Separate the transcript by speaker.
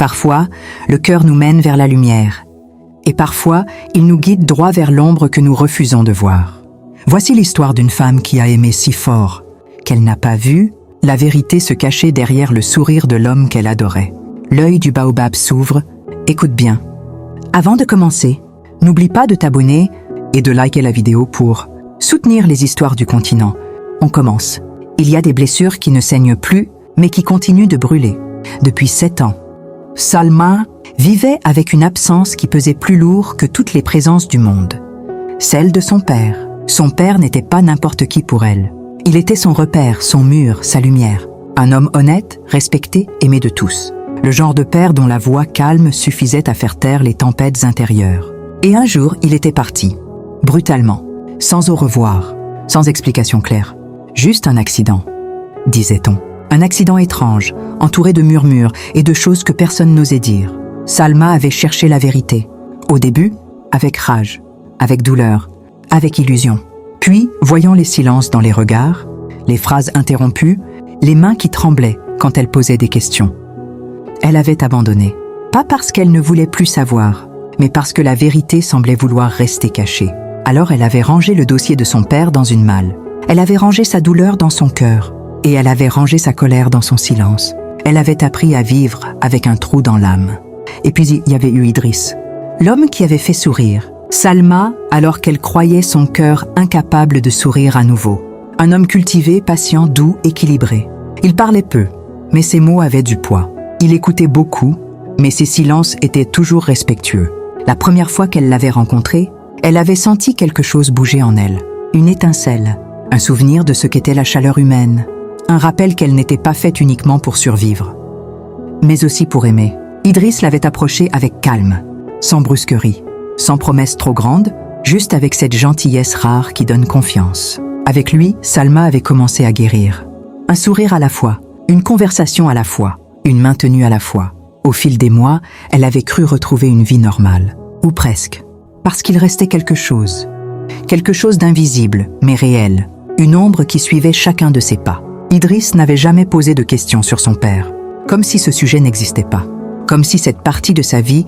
Speaker 1: Parfois, le cœur nous mène vers la lumière. Et parfois, il nous guide droit vers l'ombre que nous refusons de voir. Voici l'histoire d'une femme qui a aimé si fort qu'elle n'a pas vu la vérité se cacher derrière le sourire de l'homme qu'elle adorait. L'œil du baobab s'ouvre. Écoute bien. Avant de commencer, n'oublie pas de t'abonner et de liker la vidéo pour soutenir les histoires du continent. On commence. Il y a des blessures qui ne saignent plus, mais qui continuent de brûler. Depuis 7 ans, Salma vivait avec une absence qui pesait plus lourd que toutes les présences du monde. Celle de son père. Son père n'était pas n'importe qui pour elle. Il était son repère, son mur, sa lumière. Un homme honnête, respecté, aimé de tous. Le genre de père dont la voix calme suffisait à faire taire les tempêtes intérieures. Et un jour, il était parti. Brutalement. Sans au revoir. Sans explication claire. Juste un accident, disait-on. Un accident étrange, entouré de murmures et de choses que personne n'osait dire. Salma avait cherché la vérité. Au début, avec rage, avec douleur, avec illusion. Puis, voyant les silences dans les regards, les phrases interrompues, les mains qui tremblaient quand elle posait des questions. Elle avait abandonné. Pas parce qu'elle ne voulait plus savoir, mais parce que la vérité semblait vouloir rester cachée. Alors elle avait rangé le dossier de son père dans une malle. Elle avait rangé sa douleur dans son cœur. Et elle avait rangé sa colère dans son silence. Elle avait appris à vivre avec un trou dans l'âme. Et puis il y avait eu Idriss, l'homme qui avait fait sourire Salma alors qu'elle croyait son cœur incapable de sourire à nouveau. Un homme cultivé, patient, doux, équilibré. Il parlait peu, mais ses mots avaient du poids. Il écoutait beaucoup, mais ses silences étaient toujours respectueux. La première fois qu'elle l'avait rencontré, elle avait senti quelque chose bouger en elle. Une étincelle, un souvenir de ce qu'était la chaleur humaine. Un rappel qu'elle n'était pas faite uniquement pour survivre, mais aussi pour aimer. Idriss l'avait approchée avec calme, sans brusquerie, sans promesse trop grande, juste avec cette gentillesse rare qui donne confiance. Avec lui, Salma avait commencé à guérir. Un sourire à la fois, une conversation à la fois, une main tenue à la fois. Au fil des mois, elle avait cru retrouver une vie normale, ou presque, parce qu'il restait quelque chose d'invisible, mais réel, une ombre qui suivait chacun de ses pas. Idriss n'avait jamais posé de questions sur son père, comme si ce sujet n'existait pas, comme si cette partie de sa vie